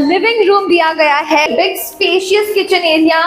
Living room दिया गया है, big spacious kitchen area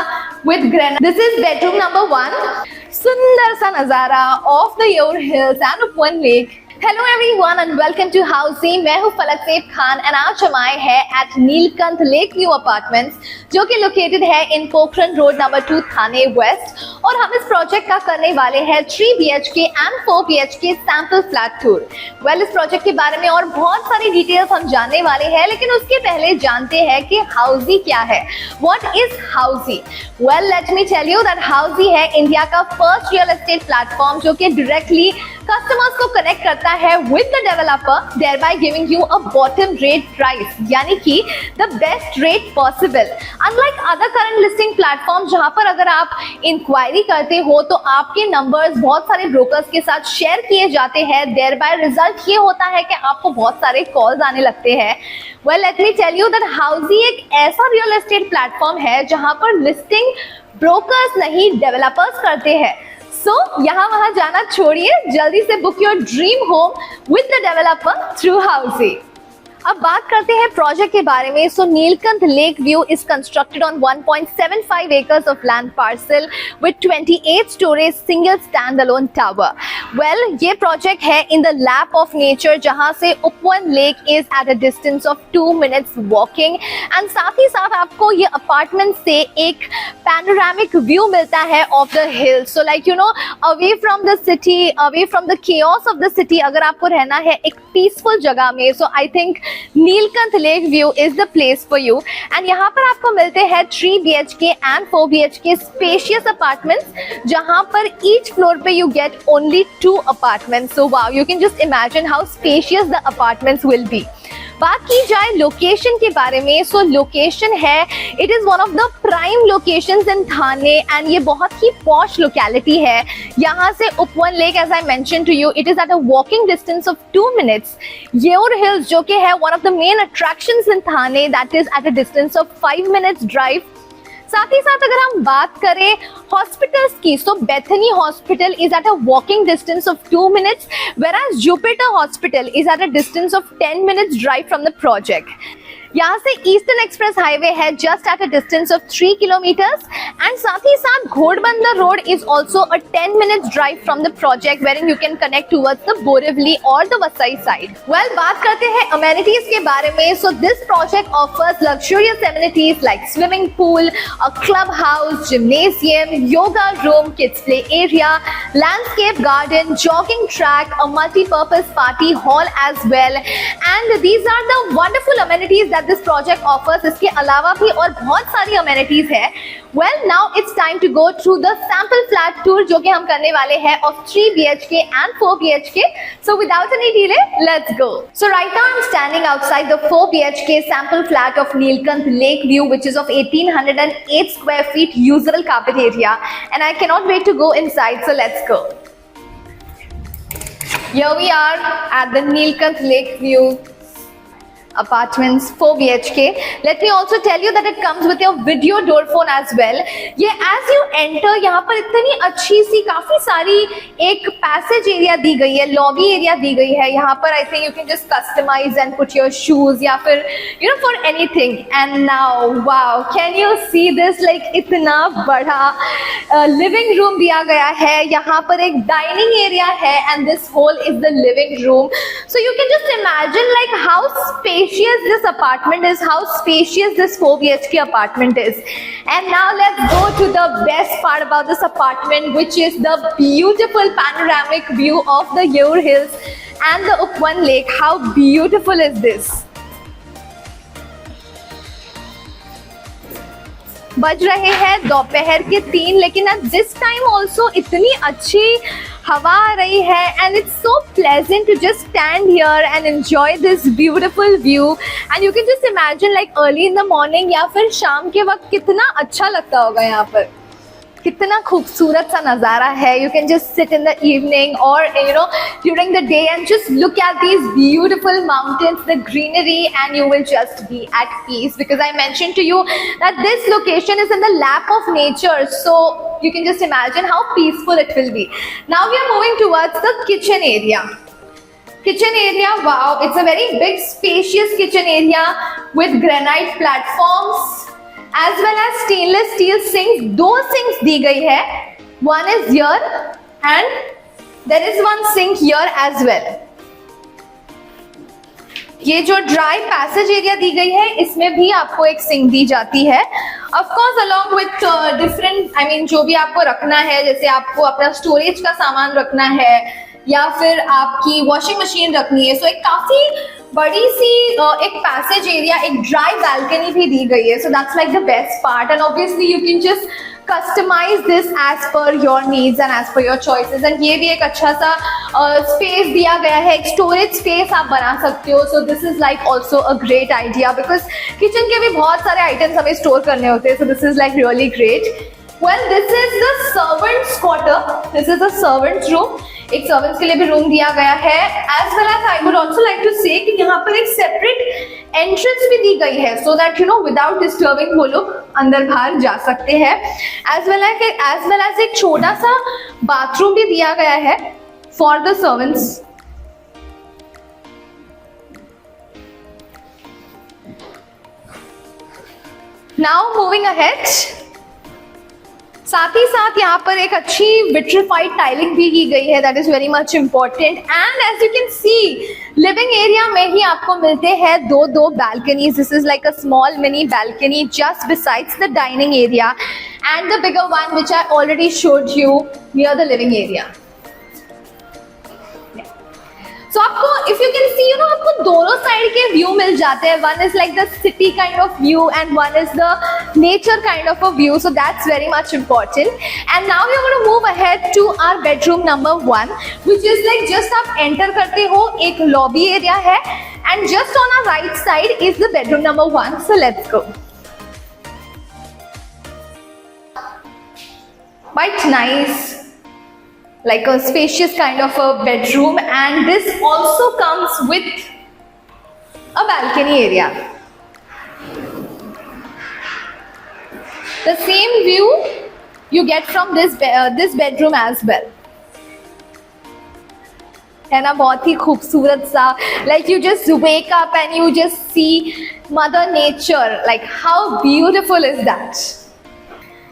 with granite. This is bedroom number 1। सुंदर सा नजारा of the Yeoor hills and Upvan lake. Hello everyone and welcome to housing. मैं हूं फलक सेफ खान एंड आज हम आए हैं at Neelkanth lake view apartments, जो कि लोकेटेड है in Pokhran road number 2 Thane west. और हम इस प्रोजेक्ट का करने वाले हैं 3 BHK and 4 BHK sample flat tour. Well, इस प्रोजेक्ट के बारे में और बहुत सारी डिटेल्स हम जानने वाले हैं, लेकिन उसके पहले जानते हैं कि हाउसी क्या है। What is Housiey? Well, let me tell you that Housiey है इंडिया का फर्स्ट रियल एस्टेट प्लेटफॉर्म जो कि डायरेक्टली कस्टमर्स को कनेक्ट करता है with the developer, thereby giving you a bottom rate price, यानी कि the best rate possible. Unlike other current listing platforms जहां पर अगर आप इंक्वायरी करते हो तो आपके नंबर्स बहुत सारे ब्रोकर्स के साथ शेयर किए जाते हैं, thereby रिजल्ट ये होता है कि आपको बहुत सारे कॉल्स आने लगते हैं। Well, let me tell you that हाउसी एक ऐसा रियल एस्टेट प्लेटफॉर्म है जहां पर लिस्टिंग ब्रोकर्स नहीं डेवलपर्स करते हैं। सो यहाँ वहां जाना छोड़िए, जल्दी से book your dream home with the developer through Housiey. अब बात करते हैं प्रोजेक्ट के बारे में। सो Neelkanth lake view is constructed on 1.75 acres of land parcel with 28 stories single standalone tower. Well, ये प्रोजेक्ट है in the lap of nature, जहां से Upvan lake is at a distance of 2 minutes walking. And साथ ही साथ आपको ये अपार्टमेंट से एक पैनोरामिक व्यू मिलता है of the hill. So like you know, away from the city, away from the chaos of the city, अगर आपको रहना है एक पीसफुल जगह में, so I think Neelkanth lake view is the place for you. And यहाँ पर आपको मिलते हैं 3 BHK and 4 BHK spacious apartments, जहां पर ईच फ्लोर पे you get only 2 apartments. So wow, you can just imagine how spacious the apartments will be. बात की जाए लोकेशन के बारे में, सो लोकेशन है, it is one of the prime locations in Thane and ये बहुत ही पॉश लोकेलिटी है। यहाँ से Upvan lake, as I mention to you, it is at a walking distance of 2 minutes। Yeoor hills जो कि है one of the main attractions in Thane, that is at a distance of 5 minutes drive. साथ ही साथ अगर हम बात करें हॉस्पिटल्स की, so Bethany hospital is at a walking distance of 2 minutes, whereas Jupiter hospital is at a distance of 10 minutes drive from the project. यहाँ से ईस्टर्न एक्सप्रेस हाईवे है just at a distance of 3 kilometers and साथ ही साथ Ghodbunder road is also a 10 minutes drive from the project, wherein you can connect towards the Borivali और the Vasai side. Well, बात करते हैं अमेनिटीज के बारे में। So this project offers luxurious amenities like swimming pool, a club house, gymnasium, yoga room, kids play area, landscape garden, jogging track, a multipurpose party hall as well. And these are the wonderful amenities that this project offers। इसके अलावा भी और बहुत सारी amenities है। Well, now it's time to go through the sample flat tour जो कि हम करने वाले हैं of 3 BHK and 4 BHK. So without any delay, let's go. So right now I'm standing outside the 4 BHK sample flat of Neelkanth Lake View, which is of 1808 square feet usable carpet area, and I cannot wait to go inside. So let's go. Here we are at the Neelkanth Lake View apartments 4 BHK. Let me also tell you that it comes with your video door phone as well. ये as you enter, यहाँ पर इतनी अच्छी सी काफी सारी एक passage area दी गई है, लॉबी एरिया दी गई है। यहाँ पर I think you can just customize and put your shoes या फिर you know for anything. And now wow, can you see this, like इतना बड़ा लिविंग रूम दिया गया है। यहाँ पर एक डाइनिंग एरिया है and this whole is the living room. So you can just imagine like how spacious this apartment is, how spacious this 4 BHK apartment is. And now let's go to the best part about this apartment, which is the beautiful panoramic view of the Yeur Hills and the Upwan Lake. How beautiful is this? बज रहे हैं दोपहर के 3, लेकिन at this time also इतनी अच्छी हवा आ रही है and it's so pleasant to just stand here and enjoy this beautiful view. And you can just imagine like early in the morning या फिर शाम के वक्त कितना अच्छा लगता होगा यहाँ पर। कितना खूबसूरत सा नज़ारा है। You can just sit in the evening और you know during the day and just look at these beautiful mountains, the greenery, and you will just be at peace, because I mentioned to you that this location is in the lap of nature, so you can just imagine how peaceful it will be. Now we are moving towards the kitchen area. Kitchen area, wow, it's a very big spacious kitchen area with granite platforms as well as stainless steel sinks. दो sinks दी गई है, one is here and there is one sink here as well. ये जो dry passage area दी गई है इसमें भी आपको एक सिंक दी जाती है. Of course along with different जो भी आपको रखना है, जैसे आपको अपना स्टोरेज का सामान रखना है या फिर आपकी वॉशिंग मशीन रखनी है. सो एक काफी बड़ी सी एक पैसेज एरिया, एक ड्राई बालकनी भी दी गई है. So that's like the best part and obviously you can just customize this as per your needs and as per your choices. And ये भी एक अच्छा सा स्पेस दिया गया है, एक स्टोरेज स्पेस आप बना सकते हो. So this is like also a great idea because kitchen के भी बहुत सारे आइटम्स हमें स्टोर करने होते हैं. So this is like really great. Well, this is the servants' quarter. This is the servants' room. एक सर्वेंट्स के लिए भी रूम दिया गया है. As well as I would also like to say कि यहाँ पर एक सेपरेट एंट्रेंस भी दी गई है so that without disturbing वो लोग अंदर बाहर जा सकते हैं. As well as एक छोटा सा बाथरूम भी दिया गया है for the servants. Now moving ahead. साथ ही साथ यहाँ पर एक अच्छी विट्रीफाइड टाइलिंग भी की गई है. That is very much important. And as you can see living area में ही आपको मिलते हैं दो balconies. This is like a small mini balcony just besides the dining area and the bigger one which I already showed you near the living area. So आपको if you can see आपको दोनों side के view मिल जाते हैं. One is like the city kind of view and one is the nature kind of a view. So that's very much important. And now we are going to move ahead to our bedroom number 1, which is like just आप enter करते हो, एक lobby area है and just on our right side is the bedroom number 1. So let's go. Quite nice. Like a spacious kind of a bedroom, and this also comes with a balcony area. The same view you get from this bedroom as well. है ना, बहुत ही खूबसूरत सा. Like you just wake up and you just see Mother Nature. Like how beautiful is that?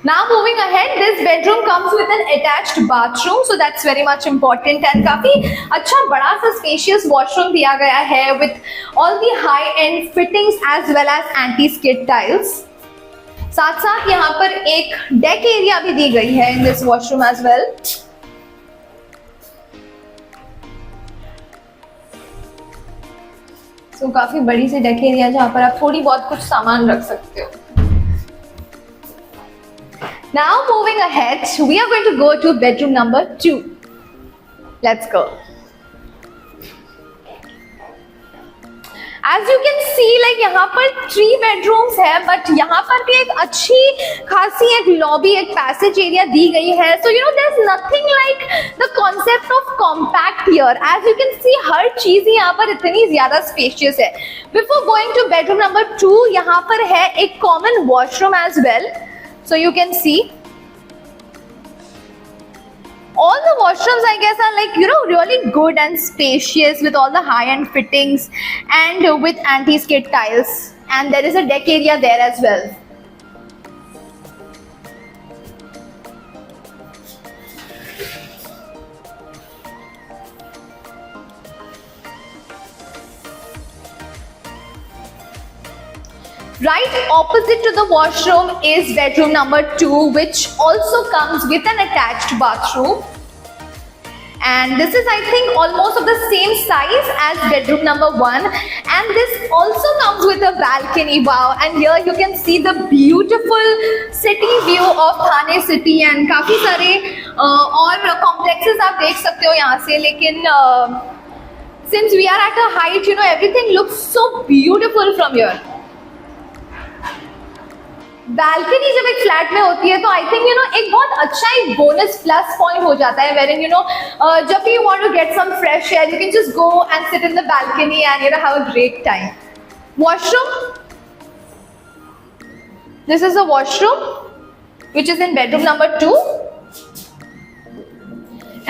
Now moving ahead, this bedroom comes with an attached bathroom, so that's very much important. And काफी अच्छा बड़ा सा spacious washroom दिया गया है with all the high-end fittings as well as anti-skid tiles. साथ साथ यहाँ पर एक deck area भी दी गई है in this washroom as well. So काफी बड़ी सी deck area जहाँ पर आप थोड़ी बहुत कुछ सामान रख सकते हो. Now moving ahead, we are going to go to bedroom number 2. Let's go. As you can see, like यहाँ पर 3 bedrooms है, but यहाँ पर भी एक अच्छी खासी एक lobby, एक passage area दी गई है. So there's nothing like the concept of compact here. As you can see, हर चीज यहाँ पर इतनी ज्यादा spacious है. Before going to bedroom number 2, यहाँ पर है एक common washroom as well. So you can see all the washrooms I guess are like really good and spacious with all the high-end fittings and with anti-skid tiles, and there is a deck area there as well. Right opposite to the washroom is bedroom number 2, which also comes with an attached bathroom. And this is, I think, almost of the same size as bedroom number 1. And this also comes with a balcony. Wow! And here you can see the beautiful city view of Thane city. And काफी सारे और complexes आप देख सकते हो यहाँ से. लेकिन since we are at a height, everything looks so beautiful from here. Balcony जब एक फ्लैट में होती है तो आई थिंक एक बहुत अच्छा एक बोनस प्लस पॉइंट हो जाता है वेयर जब भी you want to get some fresh air you can just go and sit in the balcony and have a great time. Washroom, this is the washroom which is in bedroom number 2,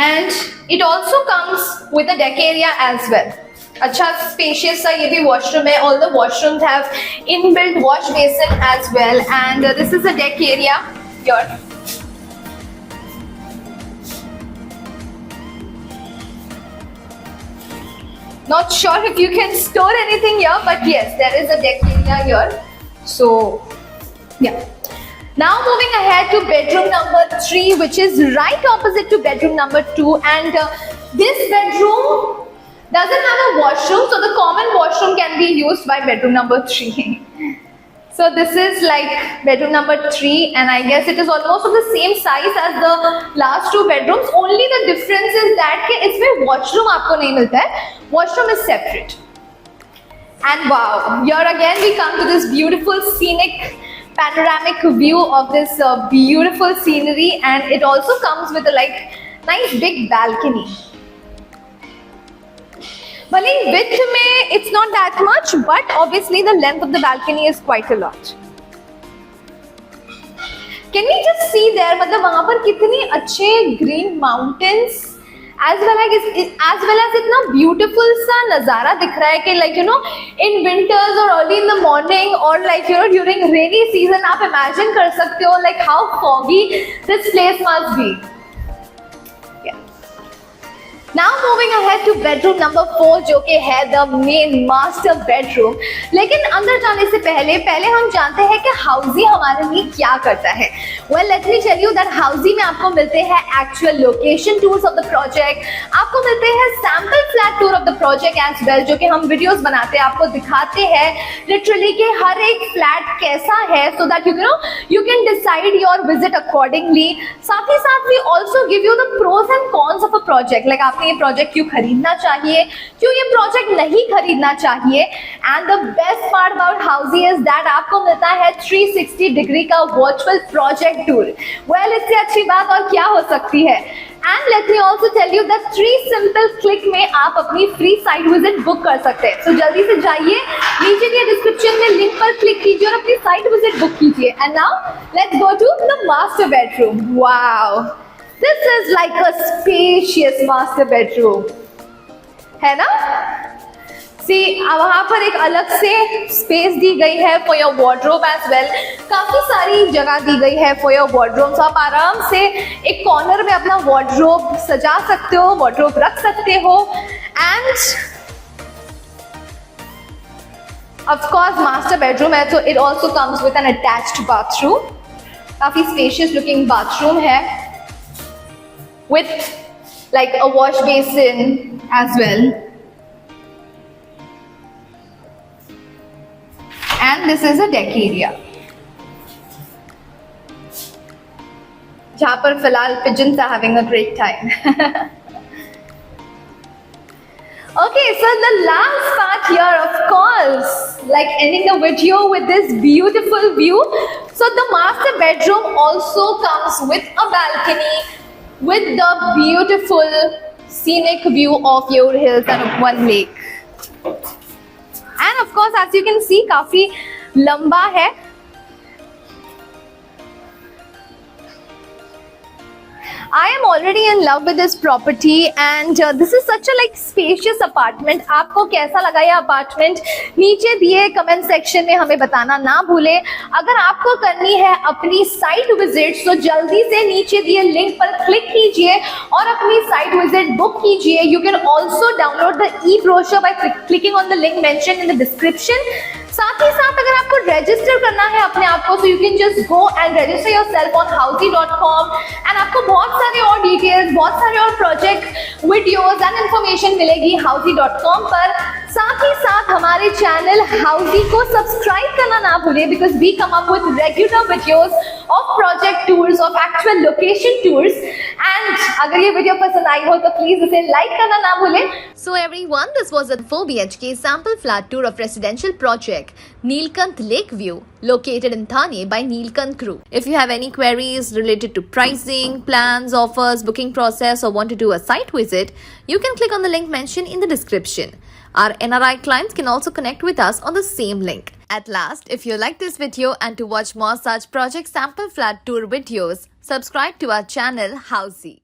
and it also comes with a deck area as well. अच्छा spacious सा ये भी washroom है. All the washrooms have inbuilt wash basin as well, and this is a deck area here. Not sure if you can store anything here, but yes, there is a deck area here. So, yeah. Now moving ahead to bedroom number 3, which is right opposite to bedroom number 2, and this bedroom doesn't have a washroom, so the common washroom can be used by bedroom number 3. So this is like bedroom number 3, and I guess it is almost of the same size as the last 2 bedrooms. Only the difference is that कि इसमें washroom आपको नहीं मिलता है. Washroom is separate. And wow, here again we come to this beautiful scenic panoramic view of this beautiful scenery, and it also comes with a like nice big balcony. भले width में it's not that much, but obviously the length of the balcony is quite a lot. Can we just see there? मतलब वहाँ पर कितने अच्छे green mountains, as well as इतना beautiful सा नज़ारा दिख रहा है कि like you know in winters or early in the morning or like you know during rainy season आप imagine कर सकते हो like how foggy this place must be. Now moving ahead to bedroom number 4, जो कि है the main master bedroom. लेकिन अंदर जाने से पहले हम जानते हैं कि हाउसी हमारे लिए क्या करता है. Well, let me tell you that हाउसी में आपको मिलते हैं actual location tours of the project. आपको मिलते हैं sample flat tour of the project as well, जो कि हम videos बनाते हैं, आपको दिखाते हैं literally कि हर एक flat कैसा है, so that you can decide your visit accordingly. साथ ही साथ we also give you the pros and cons of a project. Like आपने ये प्रोजेक्ट क्यों खरीदना चाहिए, क्यों ये प्रोजेक्ट नहीं खरीदना चाहिए. And the best part about Housiey is that आपको मिलता है 360 डिग्री का वर्चुअल प्रोजेक्ट टूर. वेल, इससे अच्छी बात और क्या हो सकती है. And let me also tell you that 3 simple click में आप अपनी फ्री साइट विजिट बुक कर सकते हैं. सो जल्दी से जाइए, नीचे दिए डिस्क्रिप्शन में लिंक पर क्लिक कीजिए और अपनी साइट विजिट बुक कीजिए. And now let's go to the master bedroom. Wow, this is like a spacious master bedroom, है ना. See, वहाँ पर एक अलग से स्पेस दी गई है for your wardrobe as well. काफी सारी जगह दी गई है for your wardrobe. So आप आराम से एक कॉर्नर में अपना wardrobe सजा सकते हो, wardrobe रख सकते हो. And of course master bedroom है, so it also comes with an attached bathroom. काफी spacious looking bathroom है, with like a wash basin as well. And this is a deck area, जहाँ पर फिलहाल pigeons are having a great time. Okay, so the last part here, of course, like ending the video with this beautiful view. So the master bedroom also comes with a balcony, with the beautiful scenic view of your hills and Upwan Lake. And of course, as you can see, काफी लंबा है. I am already in love with this property, and this is such a like spacious apartment. आपको कैसा लगा ये apartment, नीचे दिए comment section में हमें बताना ना भूले. अगर आपको करनी है अपनी साइट विजिट, तो जल्दी से नीचे दिए लिंक पर क्लिक कीजिए और अपनी साइट विजिट बुक कीजिए. You can also download the e-brochure by clicking on the link mentioned in the description. साथ ही साथ अगर आपको रजिस्टर करना है अपने आप को, so you can just go and register yourself on housey.com, and आपको बहुत सारे और डिटेल्स, बहुत सारे और प्रोजेक्ट वीडियोस एंड इंफॉर्मेशन मिलेगी housey.com पर. साथ ही साथ हमारे चैनल हाउसी को सब्सक्राइब करना ना भूलें, because we come up with regular videos of project tours, of actual location tours. एंड अगर ये वीडियो पसंद आई हो तो प्लीज इसे लाइक करना ना भूलें. So everyone, this was a 4 BHK sample flat tour of residential project Neelkanth Lakeview, located in Thane by Neelkanth Group. If you have any queries related to pricing, plans, offers, booking process, or want to do a site visit, you can click on the link mentioned in the description. Our NRI clients can also connect with us on the same link. At last, if you like this video and to watch more such project sample flat tour videos, subscribe to our channel Housey.